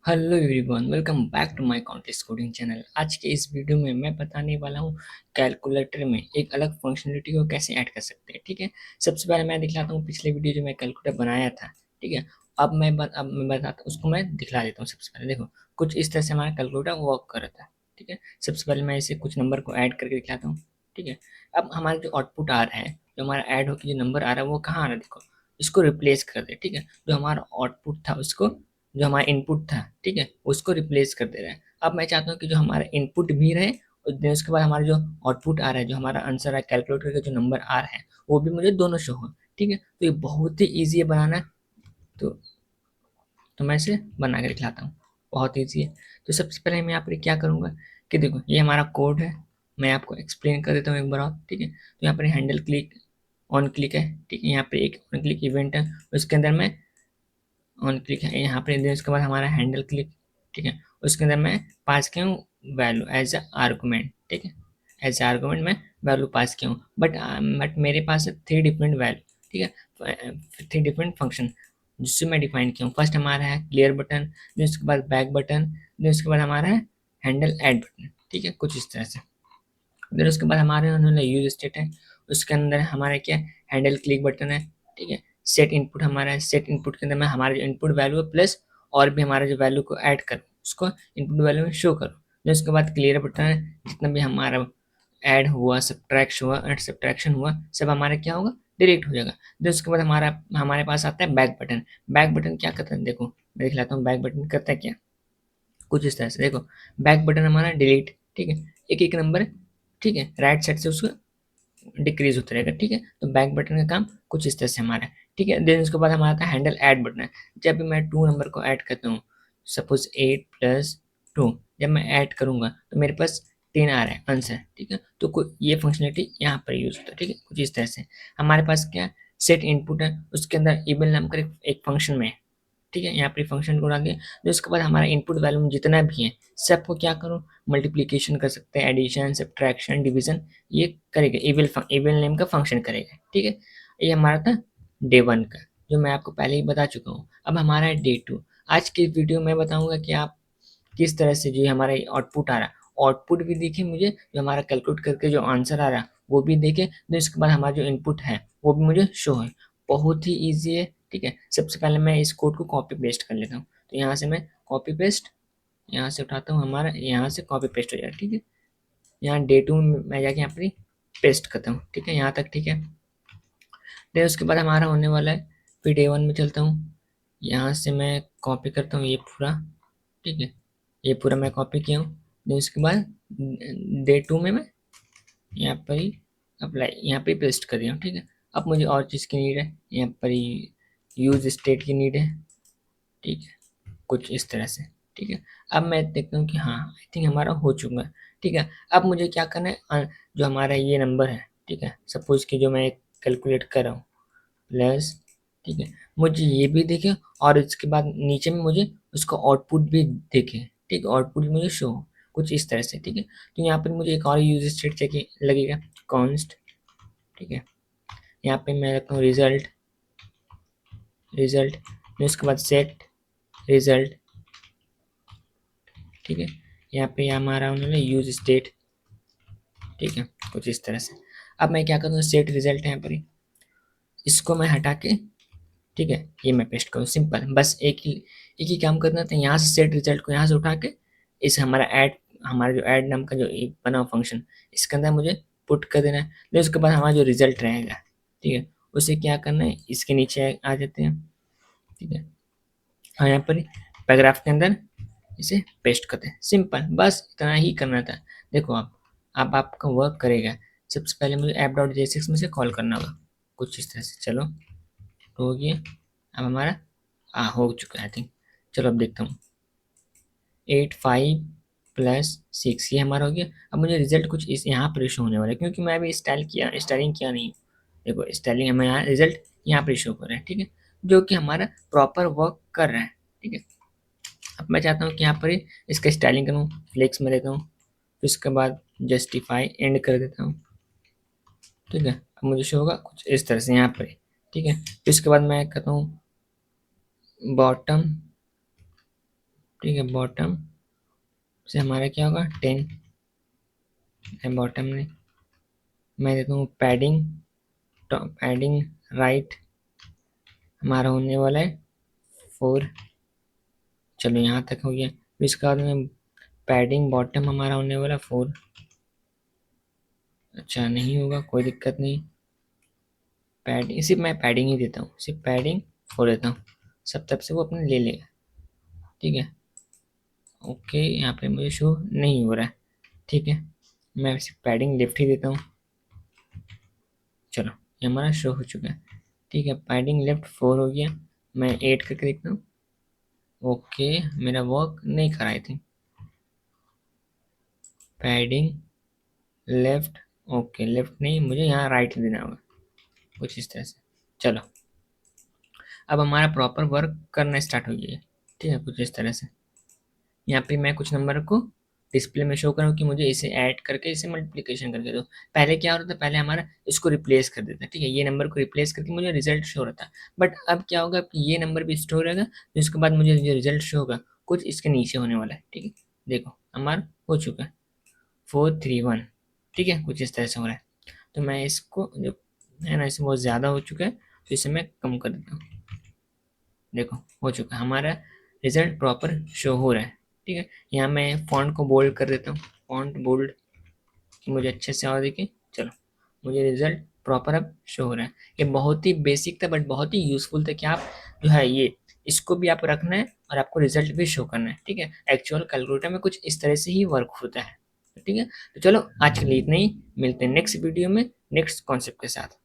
Hello everyone, welcome back to my contest coding channel. आज के इस वीडियो में मैं बताने वाला हूँ कैलकुलेटर में एक अलग फंक्शनलिटी को कैसे ऐड कर सकते हैं। ठीक है, सबसे पहले मैं दिखलाता हूँ पिछले वीडियो जो मैं कैलकुलेटर बनाया था। ठीक है, अब मैं बताता उसको मैं दिखला देता हूँ। सबसे पहले देखो, कुछ इस तरह से हमारा कैलकुलेटर वर्क कर रहा था। ठीक है, सबसे पहले मैं इसे कुछ नंबर को ऐड करके दिखलाता हूँ। ठीक है, अब हमारा जो आउटपुट आ रहा है, जो हमारा ऐड होकर जो नंबर आ रहा है वो कहाँ आ रहा है, देखो इसको रिप्लेस कर दे। ठीक है, जो हमारा आउटपुट था उसको, जो हमारा इनपुट था, ठीक है, उसको रिप्लेस कर दे रहा है। अब मैं चाहता हूँ कि जो हमारा इनपुट भी रहे और देन उसके बाद हमारा जो आउटपुट आ रहा है, जो हमारा आंसर है, कैलकुलेटर का जो नंबर आ रहा है वो भी मुझे दोनों शो हो। ठीक है, तो ये बहुत ही ईजी है बनाना। तो मैं इसे बना के दिखलाता हूँ, बहुत ईजी है। तो सबसे पहले मैं यहाँ पर क्या करूँगा कि देखो ये हमारा कोड है, मैं आपको एक्सप्लेन कर देता हूँ एक बार और। ठीक है, तो यहाँ पर हैंडल क्लिक ऑन क्लिक है। ठीक है, यहाँ पे एक ऑन क्लिक इवेंट है, उसके अंदर मैं ऑन क्लिक है यहाँ पे, देन उसके बाद हमारा हैंडल क्लिक। ठीक है, उसके अंदर मैं पास किया हूँ वैल्यू एज अ आर्गूमेंट। ठीक है, एज ए आर्गूमेंट मैं वैल्यू पास किया हूँ, बट मेरे पास है 3 डिफरेंट वैल्यू। ठीक है, 3 डिफरेंट फंक्शन जिससे मैं डिफाइन किया हूँ। फर्स्ट हमारा है क्लियर बटन, देन उसके बाद बैक बटन, देन उसके बाद हमारा है हैंडल ऐड बटन। ठीक है, कुछ इस तरह से। देन उसके बाद हमारे उन्होंने यूज स्टेट है, उसके अंदर हमारा क्या हैंडल क्लिक बटन है। ठीक है, सेट इनपुट हमारा है, सेट इनपुट के अंदर मैं हमारा जो इनपुट वैल्यू है प्लस और भी हमारा जो वैल्यू को ऐड करूँ उसको इनपुट वैल्यू में शो करूँ। देन उसके बाद क्लियर बटन है, जितना भी हमारा ऐड हुआ, सब्ट्रैक्शन हुआ, सब हमारा क्या होगा, डिलीट हो जाएगा। देन उसके बाद हमारे पास आता है बैक बटन। बैक बटन क्या करता है, देखो मैं दिखलाता हूँ बैक बटन करता है क्या। कुछ इस तरह से देखो, बैक बटन हमारा डिलीट। ठीक है, एक एक नंबर, ठीक है, राइट साइड से उसको डिक्रीज होता रहेगा। ठीक है, तो बैक बटन का काम कुछ इस तरह से हमारा है। ठीक है, देन उसके बाद हमारा आता है हैंडल ऐड बटन है। जब भी मैं 2 नंबर को ऐड करता हूँ, सपोज 8 + 2, जब मैं ऐड करूंगा तो मेरे पास 3 आ रहा है आंसर। ठीक है, तो ये फंक्शनलिटी यहाँ पर यूज होता है। ठीक है, कुछ इस तरह से हमारे पास क्या सेट इनपुट है, उसके अंदर इबल नाम का एक फंक्शन में है। ठीक है, यहाँ पे फंक्शन को डाल दिया, तो उसके बाद हमारा इनपुट वैल्यू में जितना भी है सबको क्या करो, मल्टीप्लिकेशन कर सकते हैं, एडिशन, सब्ट्रैक्शन, डिवीजन, ये करेगा। इविल नेम का फंक्शन करेगा। ठीक है, ये हमारा था डे 1 का, जो मैं आपको पहले ही बता चुका हूँ। अब हमारा है डे 2। आज की वीडियो में बताऊंगा कि आप किस तरह से जो हमारा आउटपुट आ रहा है, आउटपुट भी देखे मुझे, जो हमारा कैलकुलेट करके जो आंसर आ रहा है वो भी देखे, तो इसके बाद हमारा जो इनपुट है वो भी मुझे शो है। बहुत ही ईजी है। ठीक है, सबसे पहले मैं इस कोड को कॉपी पेस्ट कर लेता हूँ। तो यहाँ से मैं कॉपी पेस्ट, यहाँ से उठाता हूँ, हमारा यहाँ से कॉपी पेस्ट हो जाएगा। ठीक है, यहाँ डे 2 में मैं जाके यहाँ पर पेस्ट करता हूँ। ठीक है, यहाँ तक ठीक है। देन उसके बाद हमारा होने वाला है, फिर डे 1 में चलता हूँ, यहाँ से मैं कॉपी करता हूँ ये पूरा। ठीक है, ये पूरा मैं कॉपी किया हूँ। देन उसके बाद डे 2 में मैं यहाँ पर ही अप्लाई, यहाँ पे पेस्ट कर दिया हूँ। ठीक है, अब मुझे और चीज़ की नीड है, यहाँ पर ही यूज स्टेट की नीड है। ठीक है, कुछ इस तरह से। ठीक है, अब मैं देखता हूँ कि हाँ आई थिंक हमारा हो चुका है। ठीक है, अब मुझे क्या करना है, जो हमारा ये नंबर है, ठीक है, सपोज कि जो मैं कैलकुलेट कर रहा हूँ प्लस, ठीक है, मुझे ये भी देखे और इसके बाद नीचे में मुझे उसका आउटपुट भी देखे। ठीक है, आउटपुट मुझे शो हो कुछ इस तरह से। ठीक है, तो यहाँ पर मुझे एक और यूज स्टेट चाहिए लगेगा, कॉन्स्ट। ठीक है, यहाँ पे मैं रखता हूँ रिजल्ट, रिजल्ट, फिर उसके बाद सेट रिजल्ट। ठीक है, यहाँ पे हमारा उन्होंने यूज स्टेट। ठीक है, कुछ इस तरह से। अब मैं क्या करूँ, सेट रिजल्ट यहाँ पर ही, इसको मैं हटा के, ठीक है, ये मैं पेस्ट करूँ। सिंपल, बस एक ही काम करना था, यहाँ से सेट रिजल्ट को यहाँ से उठा के इस हमारा जो ऐड नाम का जो एक बना हुआ फंक्शन, इसके अंदर मुझे पुट कर देना है। फिर उसके बाद हमारा जो रिजल्ट रहेगा, ठीक है, उसे क्या करना है, इसके नीचे आ जाते हैं। ठीक है, हाँ, यहाँ पर पैराग्राफ के अंदर इसे पेस्ट करते हैं। सिंपल, बस इतना ही करना था। देखो आप आपका वर्क करेगा। सबसे पहले मुझे app.jsx में से कॉल करना होगा कुछ इस तरह से। चलो, तो हो गया। अब हमारा हो चुका है आई थिंक। चलो अब देखता हूँ, 8 5 + 6 ये हमारा हो गया। अब मुझे रिजल्ट कुछ इस यहाँ पर इशू होने वाला है, क्योंकि मैं अभी स्टाइलिंग किया नहीं। देखो स्टाइलिंग हमें यहाँ रिजल्ट यहाँ पर इशू कर रहा है। ठीक है, जो कि हमारा प्रॉपर वर्क कर रहा है। ठीक है, अब मैं चाहता हूँ कि यहाँ पर ही इसका स्टाइलिंग करूँ, फ्लेक्स में देता हूँ, फिर उसके बाद जस्टिफाई एंड कर देता हूँ। ठीक है, अब मुझे शो होगा कुछ इस तरह से यहाँ पर ही। ठीक है, फिर उसके बाद मैं कहता हूँ बॉटम ठीक है। बॉटम से हमारा क्या होगा 10, बॉटम में मैं देता हूँ पैडिंग, टॉप पैडिंग राइट हमारा होने वाला है 4। चलो यहाँ तक हो गया। फिर इसके बाद में पैडिंग बॉटम हमारा होने वाला 4। अच्छा नहीं होगा, कोई दिक्कत नहीं। पैडिंग सिर्फ मैं पैडिंग ही देता हूँ, सिर्फ पैडिंग 4 देता हूँ, सब तब से वो अपने ले लेगा। ठीक है, ओके। यहाँ पे मुझे शो नहीं हो रहा है। ठीक है, मैं सिर्फ पैडिंग लेफ्ट ही देता हूँ। चलो ये हमारा शो हो चुका है। ठीक है, पैडिंग लेफ्ट 4 हो गया। मैं 8 करके देखता हूँ। ओके, मेरा वर्क नहीं कर आई थी। पैडिंग लेफ्ट, ओके लेफ्ट नहीं, मुझे यहाँ राइट देना होगा कुछ इस तरह से। चलो अब हमारा प्रॉपर वर्क करना स्टार्ट हो गया है। ठीक है, कुछ इस तरह से। यहाँ पे मैं कुछ नंबर को डिस्प्ले में शो करूँ कि मुझे इसे ऐड करके इसे मल्टीप्लिकेशन करके दो। पहले क्या होता था, पहले हमारा इसको रिप्लेस कर देता है। ठीक है, ये नंबर को रिप्लेस करके मुझे रिजल्ट शो रहता है। बट अब क्या होगा कि ये नंबर भी स्टोर रहेगा, जिसके बाद मुझे जो रिजल्ट शो होगा कुछ इसके नीचे होने वाला है। ठीक है, देखो हमारा हो चुका है 431। ठीक है, कुछ इस तरह से हो रहा है। तो मैं इसको जो है ना, इससे बहुत ज़्यादा हो चुका है, तो इसे मैं कम कर देता हूँ। देखो हो चुका है, हमारा रिजल्ट प्रॉपर शो हो रहा है। ठीक है, यहाँ मैं फॉन्ट को बोल्ड कर देता हूँ, फॉन्ट बोल्ड कि मुझे अच्छे से और दिखे। चलो मुझे रिजल्ट प्रॉपर अब शो हो रहा है। ये बहुत ही बेसिक था बट बहुत ही यूजफुल था कि आप जो है ये इसको भी आप रखना है और आपको रिजल्ट भी शो करना है। ठीक है, एक्चुअल कैलकुलेटर में कुछ इस तरह से ही वर्क होता है। ठीक है, तो चलो आज के लिए इतना ही, मिलते हैं नेक्स्ट वीडियो में नेक्स्ट कॉन्सेप्ट के साथ।